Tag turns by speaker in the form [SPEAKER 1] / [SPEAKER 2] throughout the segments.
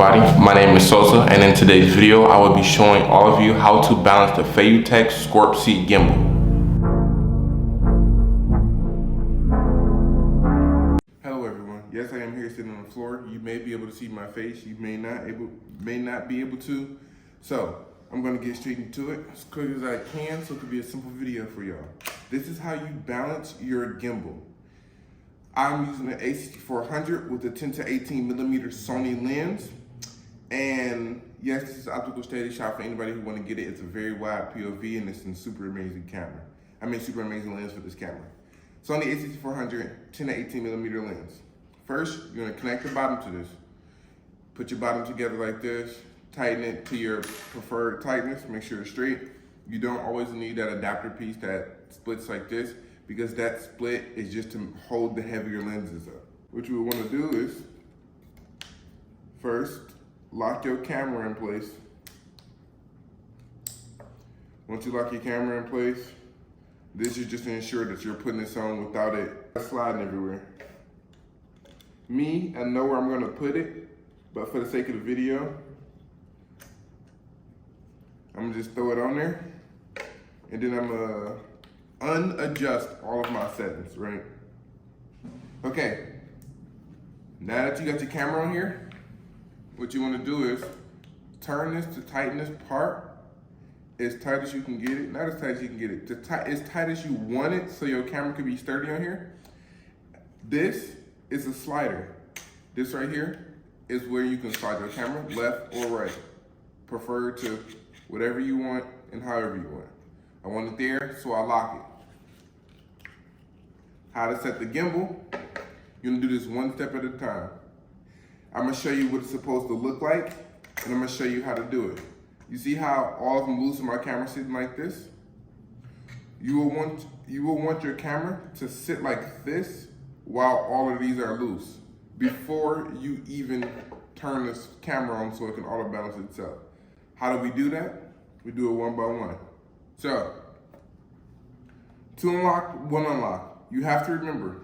[SPEAKER 1] everybody, my name is Sosa, and in today's video I will be showing all of you how to balance the Fayutech SCORP seat gimbal. Hello everyone, yes I am here sitting on the floor. You may be able to see my face, you may not be able to. So I'm going to get straight into it as quick as I can so it could be a simple video for y'all. This is how you balance your gimbal. I'm using an A6400 with a 10 to 18 millimeter Sony lens. And yes, this is optical steady shot for anybody who want to get it. It's a very wide POV and it's a super amazing camera. Super amazing lens for this camera. Sony A6400 10 to 18 millimeter lens. First, you're gonna connect the bottom to this. Put your bottom together like this. Tighten it to your preferred tightness. Make sure it's straight. You don't always need that adapter piece that splits like this, because that split is just to hold the heavier lenses up. What you would want to do is, first, lock your camera in place. Once you lock your camera in place, this is just to ensure that you're putting this on without it sliding everywhere. I know where I'm gonna put it, but for the sake of the video, I'm gonna just throw it on there, and then I'm gonna unadjust all of my settings, right? Okay, now that you got your camera on here, what you want to do is turn this to tighten this part as tight as you can get it. Not as tight as you can get it, as tight as you want it so your camera can be sturdy on here. This is a slider. This right here is where you can slide your camera left or right. Prefer to whatever you want and however you want. I want it there, so I lock it. How to set the gimbal, you're gonna do this one step at a time. I'm gonna show you what it's supposed to look like, and I'm gonna show you how to do it. You see how all of them loose in my camera sitting like this? You will want your camera to sit like this while all of these are loose before you even turn this camera on so it can auto balance itself. How do we do that? We do it one by one. So, to unlock, one unlock. You have to remember,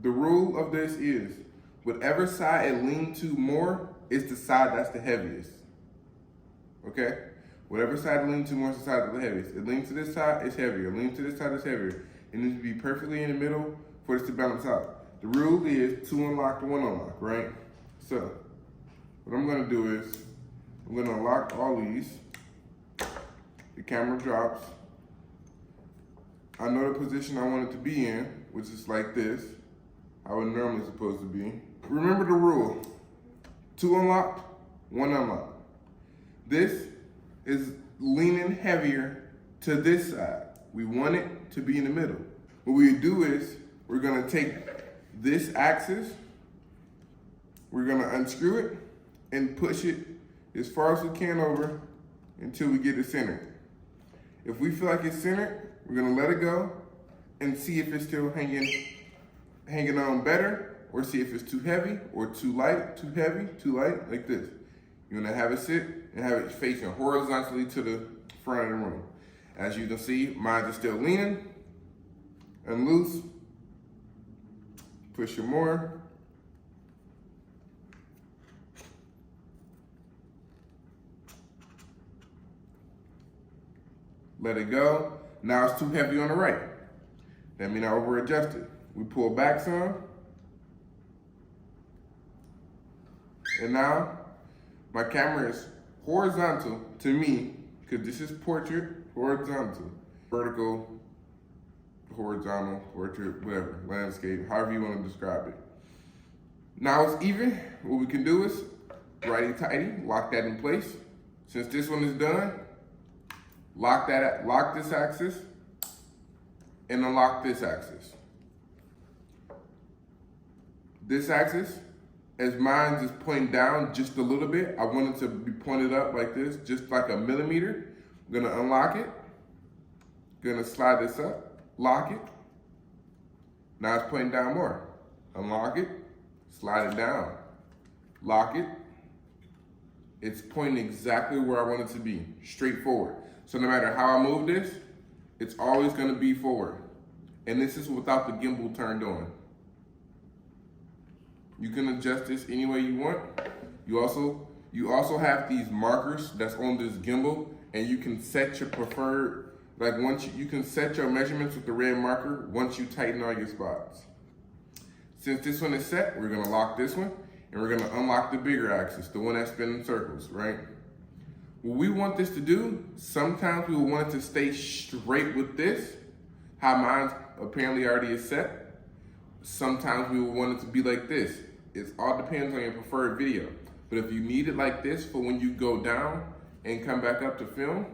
[SPEAKER 1] the rule of this is, whatever side it leans to more is the side that's the heaviest. Okay? Whatever side it leans to more is the side that's the heaviest. It leans to this side, it's heavier. It leans to this side, it's heavier. It needs to be perfectly in the middle for this to balance out. The rule is two unlock to one unlock, right? So, what I'm gonna do is, I'm gonna unlock all these. The camera drops. I know the position I want it to be in, which is like this, how it normally supposed to be. Remember the rule, two unlocked, one unlocked. This is leaning heavier to this side. We want it to be in the middle. What we do is, we're gonna take this axis, we're gonna unscrew it and push it as far as we can over until we get it centered. If we feel like it's centered, we're gonna let it go and see if it's still hanging on better, or see if it's too heavy or too light, too heavy, too light, like this. You wanna have it sit and have it facing horizontally to the front of the room. As you can see, mine is still leaning and loose. Push it more. Let it go. Now it's too heavy on the right. That means I over-adjusted. We pull back some. And now my camera is horizontal to me, because this is portrait, horizontal. Vertical, horizontal, portrait, whatever, landscape, however you want to describe it. Now it's even. What we can do is righty-tighty, lock that in place. Since this one is done, lock this axis and unlock this axis. This axis, as mine is pointing down just a little bit, I want it to be pointed up like this, just like a millimeter. I'm gonna unlock it, gonna slide this up, lock it. Now it's pointing down more. Unlock it, slide it down, lock it. It's pointing exactly where I want it to be, straight forward. So no matter how I move this, it's always gonna be forward. And this is without the gimbal turned on. You can adjust this any way you want. You You also have these markers that's on this gimbal, and you can set your preferred, like once you can set your measurements with the red marker once you tighten all your spots. Since this one is set, we're gonna lock this one, and we're gonna unlock the bigger axis, the one that's spinning circles, right? What we want this to do, sometimes we will want it to stay straight with this, how mine apparently already is set. Sometimes we will want it to be like this. It all depends on your preferred video. But if you need it like this for when you go down and come back up to film,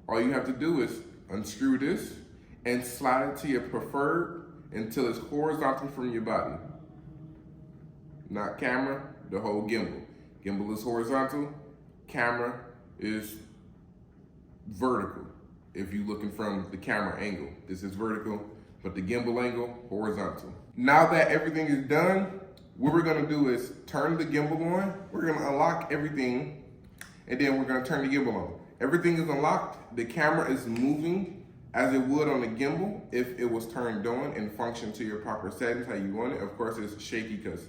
[SPEAKER 1] all you have to do is unscrew this and slide it to your preferred until it's horizontal from your body. Not camera, the whole gimbal. Gimbal is horizontal, camera is vertical. If you're looking from the camera angle, this is vertical, but the gimbal angle, horizontal. Now that everything is done, what we're gonna do is turn the gimbal on, we're gonna unlock everything, and then we're gonna turn the gimbal on. Everything is unlocked, the camera is moving as it would on the gimbal if it was turned on and functioned to your proper settings, how you want it. Of course, it's shaky because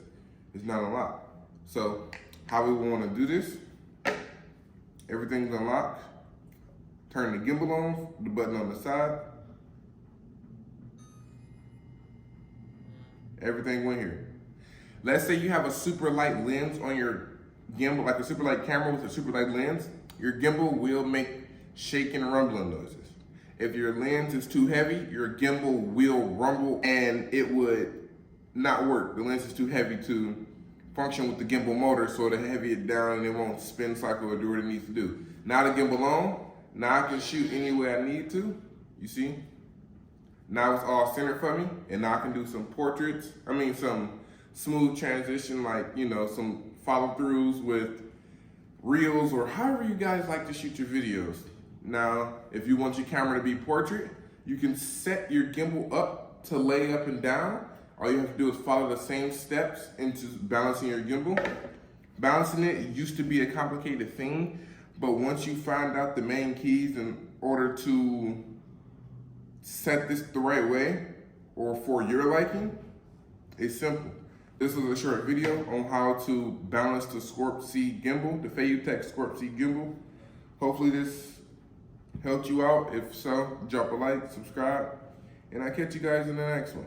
[SPEAKER 1] it's not unlocked. So, how we wanna do this, everything's unlocked, turn the gimbal on, the button on the side, everything went here. Let's say you have a super light lens on your gimbal, like a super light camera with a super light lens, your gimbal will make shaking and rumbling noises. If your lens is too heavy, your gimbal will rumble and it would not work. The lens is too heavy to function with the gimbal motor, so it'll heavy it down and it won't spin cycle or do what it needs to do. Now the gimbal on, now I can shoot any way I need to, you see? Now it's all centered for me, and now I can do some portraits, some smooth transition, like, you know, some follow throughs with reels or however you guys like to shoot your videos. Now, if you want your camera to be portrait, you can set your gimbal up to lay up and down. All you have to do is follow the same steps into balancing your gimbal. Balancing it used to be a complicated thing, but once you find out the main keys in order to set this the right way or for your liking, it's simple. This was a short video on how to balance the SCORP C gimbal, the Feiyutech SCORP C gimbal. Hopefully this helped you out. If so, drop a like, subscribe, and I'll catch you guys in the next one.